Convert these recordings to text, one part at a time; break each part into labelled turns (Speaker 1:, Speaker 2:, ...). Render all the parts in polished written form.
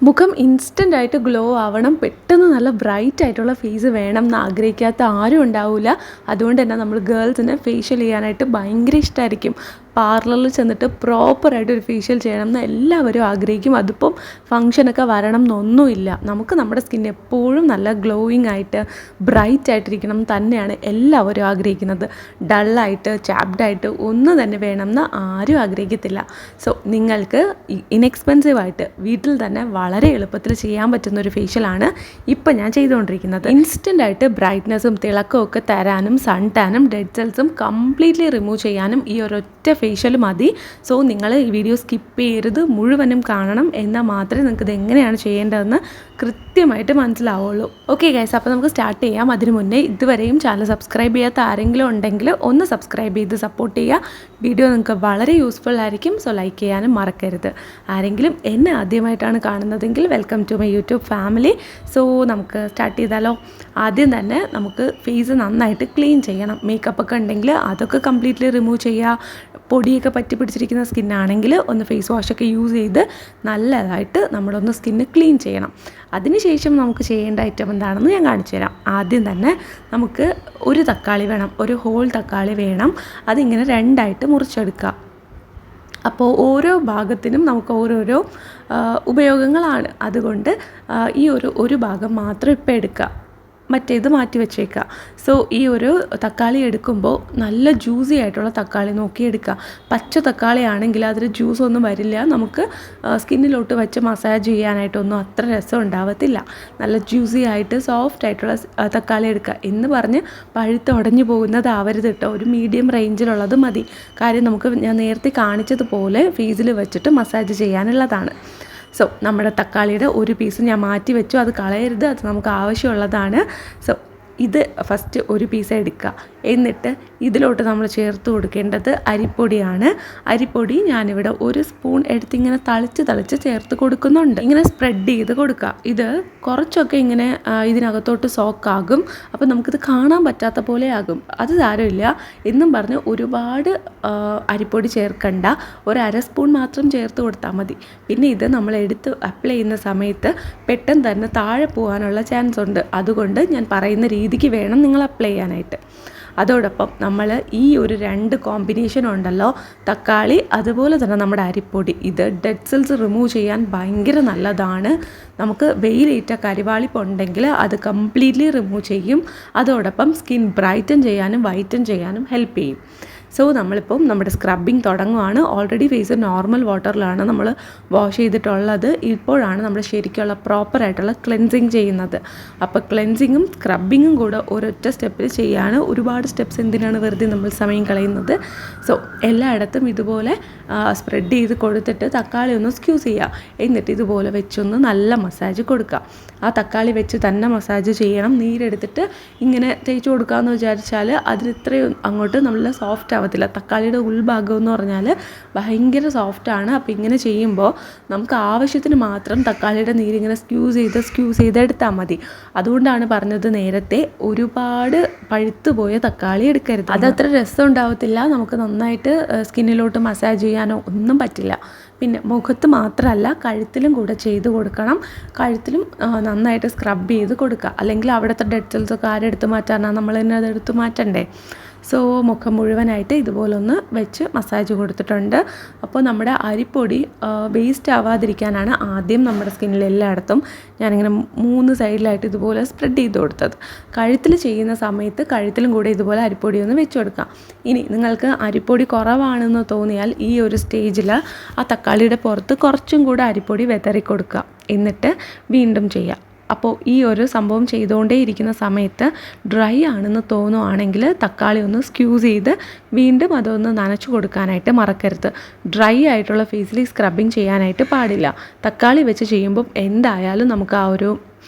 Speaker 1: മുഖം ഇൻസ്റ്റൻ്റായിട്ട് ഗ്ലോ ആവണം, പെട്ടെന്ന് നല്ല ബ്രൈറ്റ് ആയിട്ടുള്ള ഫേസ് വേണം എന്ന് ആഗ്രഹിക്കാത്ത ആരും ഉണ്ടാവില്ല. അതുകൊണ്ട് തന്നെ നമ്മൾ ഗേൾസിന് ഫേഷ്യൽ ചെയ്യാനായിട്ട് ഭയങ്കര ഇഷ്ടമായിരിക്കും. പാർലറിൽ ചെന്നിട്ട് പ്രോപ്പറായിട്ട് ഒരു ഫേഷ്യൽ ചെയ്യണം എന്ന് എല്ലാവരും ആഗ്രഹിക്കും. അതിപ്പം ഫങ്ഷനൊക്കെ വരണം എന്നൊന്നുമില്ല. നമുക്ക് നമ്മുടെ സ്കിൻ എപ്പോഴും നല്ല ഗ്ലോയിങ് ആയിട്ട് ബ്രൈറ്റ് ആയിട്ടിരിക്കണം തന്നെയാണ് എല്ലാവരും ആഗ്രഹിക്കുന്നത്. ഡള്ളായിട്ട് ചാപ്ഡായിട്ട് ഒന്നും തന്നെ വേണമെന്ന് ആരും ആഗ്രഹിക്കത്തില്ല. സോ നിങ്ങൾക്ക് ഇൻഎക്സ്പെൻസീവായിട്ട് വീട്ടിൽ തന്നെ വളരെ എളുപ്പത്തിൽ ചെയ്യാൻ പറ്റുന്നൊരു ഫേഷ്യലാണ് ഇപ്പം ഞാൻ ചെയ്തുകൊണ്ടിരിക്കുന്നത്. ഇൻസ്റ്റൻ്റായിട്ട് ബ്രൈറ്റ്നസ്സും തിളക്കവും ഒക്കെ തരാനും സൺ ടാനും ഡെഡ് സെൽസും കംപ്ലീറ്റ്ലി റിമൂവ് ചെയ്യാനും ഈ ഒരൊറ്റ ഫേഷ്യൽ മതി. സോ നിങ്ങൾ ഈ വീഡിയോ സ്കിപ്പ് ചെയ്യരുത്, മുഴുവനും കാണണം. എന്നാൽ മാത്രമേ നിങ്ങൾക്ക് ഇത് എങ്ങനെയാണ് ചെയ്യേണ്ടതെന്ന് കൃത്യമായിട്ട് മനസ്സിലാവുള്ളൂ. ഓക്കെ ഗൈസ്, അപ്പോൾ നമുക്ക് സ്റ്റാർട്ട് ചെയ്യാം. അതിന് മുന്നേ ഇതുവരെയും ചാനൽ സബ്സ്ക്രൈബ് ചെയ്യാത്ത ആരെങ്കിലും ഉണ്ടെങ്കിൽ ഒന്ന് സബ്സ്ക്രൈബ് ചെയ്ത് സപ്പോർട്ട് ചെയ്യുക. വീഡിയോ നിങ്ങൾക്ക് വളരെ യൂസ്ഫുൾ ആയിരിക്കും. സോ ലൈക്ക് ചെയ്യാനും മറക്കരുത്. ആരെങ്കിലും എന്നെ ആദ്യമായിട്ടാണ് കാണുന്നതെങ്കിൽ welcome to my YouTube family. So നമുക്ക് സ്റ്റാർട്ട് ചെയ്താലോ. ആദ്യം തന്നെ നമുക്ക് ഫേസ് നന്നായിട്ട് ക്ലീൻ ചെയ്യണം. മേക്കപ്പൊക്കെ ഉണ്ടെങ്കിൽ അതൊക്കെ കംപ്ലീറ്റ്ലി റിമൂവ് ചെയ്യുക. പൊടിയൊക്കെ പറ്റി പിടിച്ചിരിക്കുന്ന സ്കിന്നാണെങ്കിൽ ഒന്ന് ഫേസ് വാഷൊക്കെ യൂസ് ചെയ്ത് നല്ലതായിട്ട് നമ്മളൊന്ന് സ്കിന്ന് ക്ലീൻ ചെയ്യണം. അതിനുശേഷം നമുക്ക് ചെയ്യേണ്ട ഐറ്റം എന്താണെന്ന് ഞാൻ കാണിച്ചു തരാം. ആദ്യം തന്നെ നമുക്ക് ഒരു തക്കാളി വേണം, ഒരു ഹോൾ തക്കാളി വേണം. അതിങ്ങനെ രണ്ടായിട്ട് മുറിച്ചെടുക്കുക. അപ്പോൾ ഓരോ ഭാഗത്തിനും നമുക്ക് ഓരോരോ ഉപയോഗങ്ങളാണ്. അതുകൊണ്ട് ഈ ഒരു ഭാഗം മാത്രം ഇപ്പം എടുക്കുക, മറ്റേത് മാറ്റി വെച്ചേക്കുക. സോ ഈ ഒരു തക്കാളി എടുക്കുമ്പോൾ നല്ല ജ്യൂസി ആയിട്ടുള്ള തക്കാളി നോക്കിയെടുക്കുക. പച്ച തക്കാളി ആണെങ്കിൽ അതിൽ ജ്യൂസൊന്നും വരില്ല. നമുക്ക് സ്കിന്നിലോട്ട് വെച്ച് മസാജ് ചെയ്യാനായിട്ടൊന്നും അത്ര രസം ഉണ്ടാവത്തില്ല. നല്ല ജ്യൂസി ആയിട്ട് സോഫ്റ്റ് ആയിട്ടുള്ള തക്കാളി എടുക്കുക. എന്ന് പറഞ്ഞ് പഴുത്ത് ഉടഞ്ഞു പോകുന്നതാവരുത് കേട്ടോ. ഒരു മീഡിയം റേഞ്ചിലുള്ളത് മതി. കാര്യം നമുക്ക് ഞാൻ നേരത്തെ കാണിച്ചതുപോലെ ഫേസിൽ വെച്ചിട്ട് മസാജ് ചെയ്യാനുള്ളതാണ്. സോ നമ്മുടെ തക്കാളിയുടെ ഒരു പീസ് ഞാൻ മാറ്റി വെച്ചു. അത് കളയരുത്, അത് നമുക്ക് ആവശ്യമുള്ളതാണ്. സോ ഇത് ഫസ്റ്റ് ഒരു പീസ് എടുക്കുക. എന്നിട്ട് ഇതിലോട്ട് നമ്മൾ ചേർത്ത് കൊടുക്കേണ്ടത് അരിപ്പൊടിയാണ്. അരിപ്പൊടി ഞാനിവിടെ ഒരു സ്പൂൺ എടുത്തിങ്ങനെ തളിച്ച് ചേർത്ത് കൊടുക്കുന്നുണ്ട്. ഇങ്ങനെ സ്പ്രെഡ് ചെയ്ത് കൊടുക്കുക. ഇത് കുറച്ചൊക്കെ ഇങ്ങനെ ഇതിനകത്തോട്ട് സോക്കാകും. അപ്പോൾ നമുക്കിത് കാണാൻ പറ്റാത്ത പോലെ ആകും. അത് സാരമില്ല എന്നും പറഞ്ഞ് ഒരുപാട് അരിപ്പൊടി ചേർക്കണ്ട. ഒരു അര സ്പൂൺ മാത്രം ചേർത്ത് കൊടുത്താൽ മതി. പിന്നെ ഇത് നമ്മൾ എടുത്ത് അപ്ലൈ ചെയ്യുന്ന സമയത്ത് പെട്ടെന്ന് തന്നെ താഴെ പോകാനുള്ള ചാൻസ് ഉണ്ട്. അതുകൊണ്ട് ഞാൻ പറയുന്ന രീതിക്ക് വേണം നിങ്ങൾ അപ്ലൈ ചെയ്യാനായിട്ട്. അതോടൊപ്പം നമ്മൾ ഈ ഒരു രണ്ട് കോമ്പിനേഷൻ ഉണ്ടല്ലോ, തക്കാളി അതുപോലെ തന്നെ നമ്മുടെ അരിപ്പൊടി, ഇത് ഡെഡ് സെൽസ് റിമൂവ് ചെയ്യാൻ ഭയങ്കര നല്ലതാണ്. നമുക്ക് വെയിലേറ്റ കരിവാളിപ്പുണ്ടെങ്കിൽ അത് കംപ്ലീറ്റ്ലി റിമൂവ് ചെയ്യും. അതോടൊപ്പം സ്കിൻ ബ്രൈറ്റൻ ചെയ്യാനും വൈറ്റൻ ചെയ്യാനും ഹെൽപ്പ് ചെയ്യും. സോ നമ്മളിപ്പം നമ്മുടെ സ്ക്രബിങ് തുടങ്ങുവാണ്. ഓൾറെഡി ഫേസ് നോർമൽ വാട്ടറിലാണ് നമ്മൾ വാഷ് ചെയ്തിട്ടുള്ളത്. ഇപ്പോഴാണ് നമ്മൾ ശരിക്കുള്ള പ്രോപ്പറായിട്ടുള്ള ക്ലെൻസിങ് ചെയ്യുന്നത്. അപ്പോൾ ക്ലെൻസിങ്ങും സ്ക്രബിങ്ങും കൂടെ ഒരൊറ്റ സ്റ്റെപ്പിൽ ചെയ്യാണ്. ഒരുപാട് സ്റ്റെപ്സ് എന്തിനാണ് വെറുതെ നമ്മൾ സമയം കളയുന്നത്. സോ എല്ലായിടത്തും ഇതുപോലെ സ്പ്രെഡ് ചെയ്ത് കൊടുത്തിട്ട് തക്കാളി ഒന്ന് സ്ക്യൂസ് ചെയ്യുക. എന്നിട്ട് ഇതുപോലെ വെച്ചൊന്ന് നല്ല മസാജ് കൊടുക്കുക. ആ തക്കാളി വെച്ച് തന്നെ മസാജ് ചെയ്യണം. നീരെടുത്തിട്ട് ഇങ്ങനെ തേച്ച് കൊടുക്കാമെന്ന് വിചാരിച്ചാൽ അതിന് ഇത്രയും അങ്ങോട്ട് നല്ല സോഫ്റ്റ് ആവത്തില്ല. തക്കാളിയുടെ ഉൾഭാഗം എന്ന് പറഞ്ഞാൽ ഭയങ്കര സോഫ്റ്റാണ്. അപ്പോൾ ഇങ്ങനെ ചെയ്യുമ്പോൾ നമുക്ക് ആവശ്യത്തിന് മാത്രം തക്കാളിയുടെ നീരിങ്ങനെ സ്ക്യൂസ് ചെയ്ത് എടുത്താൽ മതി. അതുകൊണ്ടാണ് പറഞ്ഞത് നേരത്തെ ഒരുപാട് പഴുത്തു പോയ തക്കാളി എടുക്കരുത്. അതത്ര രസം ഉണ്ടാവത്തില്ല. നമുക്ക് നന്നായിട്ട് സ്കിന്നിലോട്ട് മസാജ് ചെയ്യാനോ ഒന്നും പറ്റില്ല. പിന്നെ മുഖത്ത് മാത്രമല്ല കഴുത്തിലും കൂടെ ചെയ്ത് കൊടുക്കണം. കഴുത്തിലും നന്നായിട്ട് സ്ക്രബ് ചെയ്ത് കൊടുക്കുക. അല്ലെങ്കിൽ അവിടുത്തെ ഡെഡ് സെൽസൊക്കെ ആരെടുത്ത് മാറ്റാനാണ്, നമ്മൾ തന്നെ അതെടുത്ത് മാറ്റണ്ടേ. സോ മുഖം മുഴുവനായിട്ട് ഇതുപോലൊന്ന് വെച്ച് മസാജ് കൊടുത്തിട്ടുണ്ട്. അപ്പോൾ നമ്മുടെ അരിപ്പൊടി വേസ്റ്റ് ആവാതിരിക്കാനാണ് ആദ്യം നമ്മുടെ സ്കിന്നിൽ എല്ലായിടത്തും ഞാനിങ്ങനെ 3 സൈഡിലായിട്ട് ഇതുപോലെ സ്പ്രെഡ് ചെയ്ത് കൊടുത്തത്. കഴുത്തിൽ ചെയ്യുന്ന സമയത്ത് കഴുത്തിലും കൂടെ ഇതുപോലെ അരിപ്പൊടി ഒന്ന് വെച്ച് കൊടുക്കാം. ഇനി നിങ്ങൾക്ക് അരിപ്പൊടി കുറവാണെന്ന് തോന്നിയാൽ ഈ ഒരു സ്റ്റേജിൽ ആ തക്കാളിയുടെ പുറത്ത് കുറച്ചും കൂടെ അരിപ്പൊടി വിതറി കൊടുക്കുക. എന്നിട്ട് വീണ്ടും ചെയ്യാം. അപ്പോൾ ഈ ഒരു സംഭവം ചെയ്തുകൊണ്ടേ ഇരിക്കുന്ന സമയത്ത് ഡ്രൈ ആണെന്ന് തോന്നുവാണെങ്കിൽ തക്കാളി ഒന്ന് സ്ക്യൂസ് ചെയ്ത് വീണ്ടും അതൊന്ന് നനച്ചു കൊടുക്കാനായിട്ട് മറക്കരുത്. ഡ്രൈ ആയിട്ടുള്ള ഫേസിൽ സ്ക്രബിങ് ചെയ്യാനായിട്ട് പാടില്ല. തക്കാളി വെച്ച് ചെയ്യുമ്പം എന്തായാലും നമുക്ക് ആ ഒരു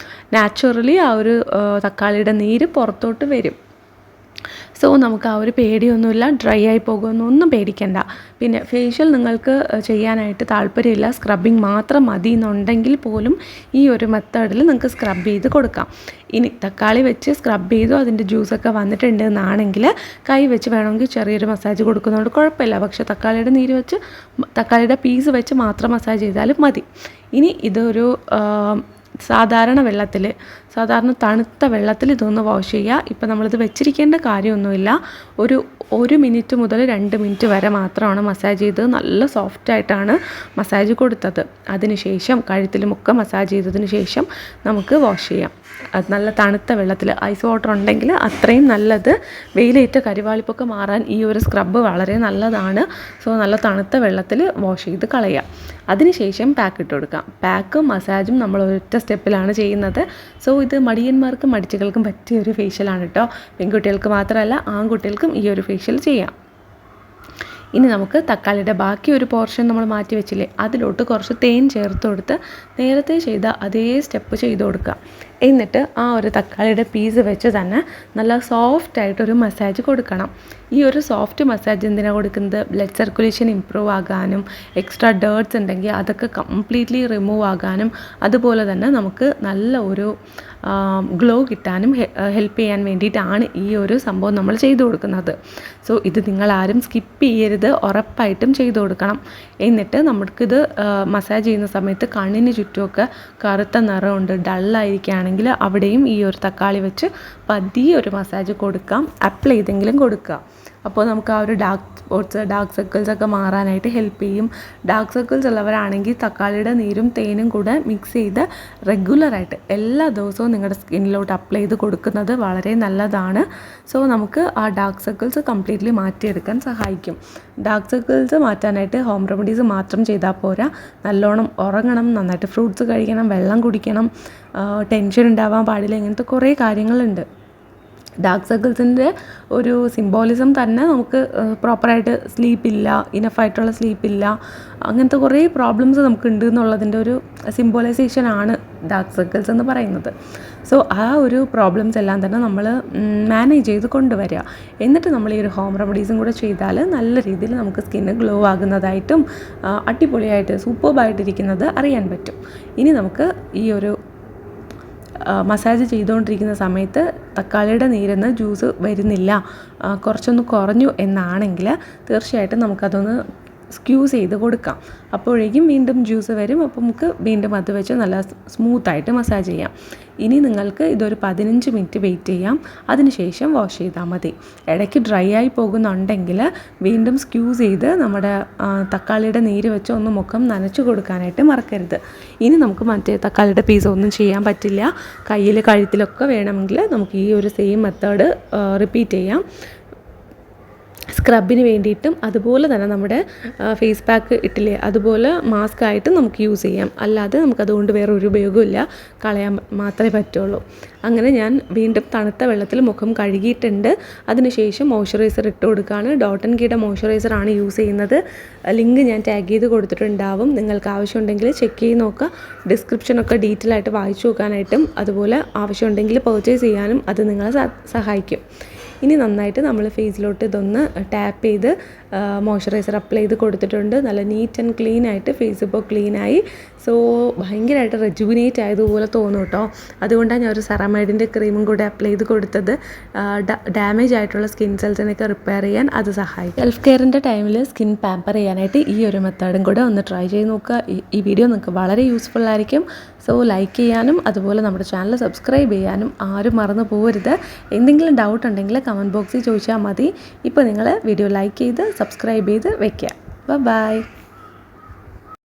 Speaker 1: നാച്ചുറലി ആ ഒരു തക്കാളിയുടെ നീര് പുറത്തോട്ട് വരും. സോ നമുക്ക് ആ ഒരു പേടിയൊന്നുമില്ല, ഡ്രൈ ആയി പോകുമെന്നൊന്നും പേടിക്കണ്ട. പിന്നെ ഫേഷ്യൽ നിങ്ങൾക്ക് ചെയ്യാനായിട്ട് താല്പര്യമില്ല, സ്ക്രബിങ് മാത്രം മതി എന്നുണ്ടെങ്കിൽ പോലും ഈ ഒരു മെത്തേഡിൽ നിങ്ങൾക്ക് സ്ക്രബ് ചെയ്ത് കൊടുക്കാം. ഇനി തക്കാളി വെച്ച് സ്ക്രബ് ചെയ്തു അതിൻ്റെ ജ്യൂസൊക്കെ വന്നിട്ടുണ്ട് എന്നാണെങ്കിൽ കൈ വെച്ച് വേണമെങ്കിൽ ചെറിയൊരു മസാജ് കൊടുക്കുന്നതുകൊണ്ട് കുഴപ്പമില്ല. പക്ഷേ തക്കാളിയുടെ പീസ് വെച്ച് മാത്രം മസാജ് ചെയ്താലും മതി. ഇനി ഇതൊരു സാധാരണ തണുത്ത വെള്ളത്തിൽ ഇതൊന്ന് വാഷ് ചെയ്യുക. ഇപ്പം നമ്മളിത് വെച്ചിരിക്കേണ്ട കാര്യമൊന്നുമില്ല. ഒരു മിനിറ്റ് മുതൽ 2 മിനിറ്റ് വരെ മാത്രമാണ് മസാജ് ചെയ്തത്. നല്ല സോഫ്റ്റായിട്ടാണ് മസാജ് കൊടുത്തത്. അതിനുശേഷം കഴുത്തിലുമൊക്കെ മസാജ് ചെയ്തതിന് ശേഷം നമുക്ക് വാഷ് ചെയ്യാം. അത് നല്ല തണുത്ത വെള്ളത്തിൽ, ഐസ് വാട്ടർ ഉണ്ടെങ്കിൽ അത്രയും നല്ലത്. വെയിലേറ്റ കരിവാളിപ്പൊക്കെ മാറാൻ ഈ ഒരു സ്ക്രബ്ബ് വളരെ നല്ലതാണ്. സോ നല്ല തണുത്ത വെള്ളത്തിൽ വാഷ് ചെയ്ത് കളയുക. അതിനുശേഷം പാക്ക് ഇട്ട് കൊടുക്കാം. പാക്കും മസാജും നമ്മൾ ഒറ്റ സ്റ്റെപ്പിലാണ് ചെയ്യുന്നത്. സോ ഇത് മടിയന്മാർക്കും മടിച്ചുകൾക്കും പറ്റിയ ഒരു ഫേഷ്യലാണ് കേട്ടോ. പെൺകുട്ടികൾക്ക് മാത്രമല്ല ആൺകുട്ടികൾക്കും ഈ ഒരു ഫേഷ്യൽ ചെയ്യാം. ഇനി നമുക്ക് തക്കാളിയുടെ ബാക്കി ഒരു പോർഷൻ നമ്മൾ മാറ്റി വെച്ചില്ലേ, അതിലോട്ട് കുറച്ച് തേൻ ചേർത്ത് കൊടുത്ത് നേരത്തെ ചെയ്ത അതേ സ്റ്റെപ്പ് ചെയ്ത് കൊടുക്കുക. എന്നിട്ട് ആ ഒരു തക്കാളിയുടെ പീസ് വെച്ച് തന്നെ നല്ല സോഫ്റ്റായിട്ടൊരു മസാജ് കൊടുക്കണം. ഈ ഒരു സോഫ്റ്റ് മസാജ് എന്തിനാണ് കൊടുക്കുന്നത്? ബ്ലഡ് സർക്കുലേഷൻ ഇമ്പ്രൂവ് ആകാനും എക്സ്ട്രാ ഡേർട്സ് ഉണ്ടെങ്കിൽ അതൊക്കെ കംപ്ലീറ്റ്ലി റിമൂവ് ആകാനും അതുപോലെ തന്നെ നമുക്ക് നല്ല ഒരു ഗ്ലോ കിട്ടാനും ഹെൽപ്പ് ചെയ്യാൻ വേണ്ടിയിട്ടാണ് ഈ ഒരു സംഭവം നമ്മൾ ചെയ്തു കൊടുക്കുന്നത്. സോ ഇത് നിങ്ങളാരും സ്കിപ്പ് ചെയ്യരുത്, ഉറപ്പായിട്ടും ചെയ്തു കൊടുക്കണം. എന്നിട്ട് നമുക്കിത് മസാജ് ചെയ്യുന്ന സമയത്ത് കണ്ണിന് ചുറ്റുമൊക്കെ കറുത്ത നിറമുണ്ട്, ഡള്ളായിരിക്കുകയാണെങ്കിൽ അവിടെയും ഈ ഒരു തക്കാളി വെച്ച് പതിയെ ഒരു മസാജ് കൊടുക്കാം, അപ്ലൈ ചെയ്തെങ്കിലും കൊടുക്കുക. അപ്പോൾ നമുക്ക് ആ ഒരു ഡാർക്ക് സർക്കിൾസ് ഒക്കെ മാറാനായിട്ട് ഹെൽപ്പ് ചെയ്യും. ഡാർക്ക് സർക്കിൾസ് ഉള്ളവരാണെങ്കിൽ തക്കാളിയുടെ നീരും തേനും കൂടെ മിക്സ് ചെയ്ത് റെഗുലറായിട്ട് എല്ലാ ദിവസവും നിങ്ങളുടെ സ്കിന്നിലോട്ട് അപ്ലൈ ചെയ്ത് കൊടുക്കുന്നത് വളരെ നല്ലതാണ്. സോ നമുക്ക് ആ ഡാർക്ക് സർക്കിൾസ് കംപ്ലീറ്റ്ലി മാറ്റിയെടുക്കാൻ സഹായിക്കും. ഡാർക്ക് സർക്കിൾസ് മാറ്റാനായിട്ട് ഹോം റെമഡീസ് മാത്രം ചെയ്താൽ പോരാ, നല്ലോണം ഉറങ്ങണം, നന്നായിട്ട് ഫ്രൂട്ട്സ് കഴിക്കണം, വെള്ളം കുടിക്കണം, ടെൻഷൻ ഉണ്ടാവാൻ പാടില്ല, ഇങ്ങനത്തെ കുറേ കാര്യങ്ങളുണ്ട്. ഡാർക്ക് സർക്കിൾസിൻ്റെ ഒരു സിംബോളിസം തന്നെ നമുക്ക് പ്രോപ്പറായിട്ട് സ്ലീപ്പില്ല, ഇനഫായിട്ടുള്ള സ്ലീപ്പില്ല, അങ്ങനത്തെ കുറേ പ്രോബ്ലംസ് നമുക്കുണ്ട് എന്നുള്ളതിൻ്റെ ഒരു സിംബോളൈസേഷനാണ് ഡാർക്ക് സർക്കിൾസ് എന്ന് പറയുന്നത്. സോ ആ ഒരു പ്രോബ്ലംസ് എല്ലാം തന്നെ നമ്മൾ മാനേജ് ചെയ്ത് കൊണ്ടുവരിക. എന്നിട്ട് നമ്മൾ ഈ ഒരു ഹോം റെമഡീസും കൂടെ ചെയ്താൽ നല്ല രീതിയിൽ നമുക്ക് സ്കിന്ന് ഗ്ലോ ആകുന്നതായിട്ടും അടിപൊളിയായിട്ട് സൂപ്പർബായിട്ടിരിക്കുന്നത് അറിയാൻ പറ്റും. ഇനി നമുക്ക് ഈ ഒരു മസാജ് ചെയ്തുകൊണ്ടിരിക്കുന്ന സമയത്ത് തക്കാളിയുടെ നീരിന്ന് ജ്യൂസ് വരുന്നില്ല, കുറച്ചൊന്ന് കുറഞ്ഞു എന്നാണെങ്കിൽ തീർച്ചയായിട്ടും നമുക്കതൊന്ന് സ്ക്യൂസ് ചെയ്ത് കൊടുക്കാം. അപ്പോഴേക്കും വീണ്ടും ജ്യൂസ് വരും. അപ്പോൾ നമുക്ക് വീണ്ടും അത് വെച്ച് നല്ല സ്മൂത്തായിട്ട് മസാജ് ചെയ്യാം. ഇനി നിങ്ങൾക്ക് ഇതൊരു 15 മിനിറ്റ് വെയിറ്റ് ചെയ്യാം, അതിനുശേഷം വാഷ് ചെയ്താൽ മതി. ഇടയ്ക്ക് ഡ്രൈ ആയി പോകുന്നുണ്ടെങ്കിൽ വീണ്ടും സ്ക്യൂസ് ചെയ്ത് നമ്മുടെ തക്കാളിയുടെ നീര് വെച്ച് ഒന്ന് മുഖം നനച്ച് കൊടുക്കാനായിട്ട് മറക്കരുത്. ഇനി നമുക്ക് മറ്റേ തക്കാളിയുടെ പീസ് ഒന്നും ചെയ്യാൻ പറ്റില്ല. കയ്യിൽ കഴുത്തിലൊക്കെ വേണമെങ്കിൽ നമുക്ക് ഈ ഒരു സെയിം മെത്തേഡ് റിപ്പീറ്റ് ചെയ്യാം. സ്ക്രബിന് വേണ്ടിയിട്ടും അതുപോലെ തന്നെ നമ്മുടെ ഫേസ് പാക്ക് ഇട്ടില്ലേ അതുപോലെ മാസ്ക് ആയിട്ട് നമുക്ക് യൂസ് ചെയ്യാം. അല്ലാതെ നമുക്കതുകൊണ്ട് വേറെ ഒരു ഉപയോഗമില്ല, കളയാൻ മാത്രമേ പറ്റുള്ളൂ. അങ്ങനെ ഞാൻ വീണ്ടും തണുത്ത വെള്ളത്തിൽ മുഖം കഴുകിയിട്ടുണ്ട്. അതിനുശേഷം മോയ്സ്ചറൈസർ ഇട്ട് കൊടുക്കുകയാണ്. ഡോട്ട് ആൻഡ് കീയുടെ മോയ്സ്ചറൈസറാണ് യൂസ് ചെയ്യുന്നത്. ലിങ്ക് ഞാൻ ടാഗ് ചെയ്ത് കൊടുത്തിട്ടുണ്ടാവും, നിങ്ങൾക്ക് ആവശ്യമുണ്ടെങ്കിൽ ചെക്ക് ചെയ്ത് നോക്കുക. ഡിസ്ക്രിപ്ഷനൊക്കെ ഡീറ്റെയിൽ ആയിട്ട് വായിച്ചു നോക്കാനായിട്ടും അതുപോലെ ആവശ്യമുണ്ടെങ്കിൽ പർച്ചേസ് ചെയ്യാനും അത് നിങ്ങളെ സഹായിക്കും. ഇനി നന്നായിട്ട് നമ്മൾ ഫേസിലോട്ട് ഇതൊന്ന് ടാപ്പ് ചെയ്ത് മോയ്സ്ചറൈസർ അപ്ലൈ ചെയ്ത് കൊടുത്തിട്ടുണ്ട്. നല്ല നീറ്റ് ആൻഡ് ക്ലീൻ ആയിട്ട് ഫേസ് ഇപ്പോൾ ക്ലീനായി. സോ ഭയങ്കരമായിട്ട് റെജുവിനേറ്റ് ആയതുപോലെ തോന്നും കേട്ടോ. അതുകൊണ്ടാണ് ഞാൻ ഒരു സെറാമൈഡിൻ്റെ ക്രീമും കൂടെ അപ്ലൈ ചെയ്ത് കൊടുത്തത്. ഡാമേജ് ആയിട്ടുള്ള സ്കിൻ സെൽസിനൊക്കെ റിപ്പയർ ചെയ്യാൻ അത് സഹായിക്കും. സെൽഫ് കെയറിൻ്റെ ടൈമിൽ സ്കിൻ പാമ്പർ ചെയ്യാനായിട്ട് ഈ ഒരു മെത്തേഡും കൂടെ ഒന്ന് ട്രൈ ചെയ്ത് നോക്കുക. ഈ വീഡിയോ നിങ്ങൾക്ക് വളരെ യൂസ്ഫുൾ ആയിരിക്കും. സോ ലൈക്ക് ചെയ്യാനും അതുപോലെ നമ്മുടെ ചാനൽ സബ്സ്ക്രൈബ് ചെയ്യാനും ആരും മറന്നു പോകരുത്. എന്തെങ്കിലും ഡൗട്ട് ഉണ്ടെങ്കിൽ കമൻറ്റ് ബോക്സിൽ ചോദിച്ചാൽ മതി. ഇപ്പോൾ നിങ്ങൾ വീഡിയോ ലൈക്ക് ചെയ്ത് സബ്സ്ക്രൈബ് ചെയ്ത് വെക്കുക. ബൈ.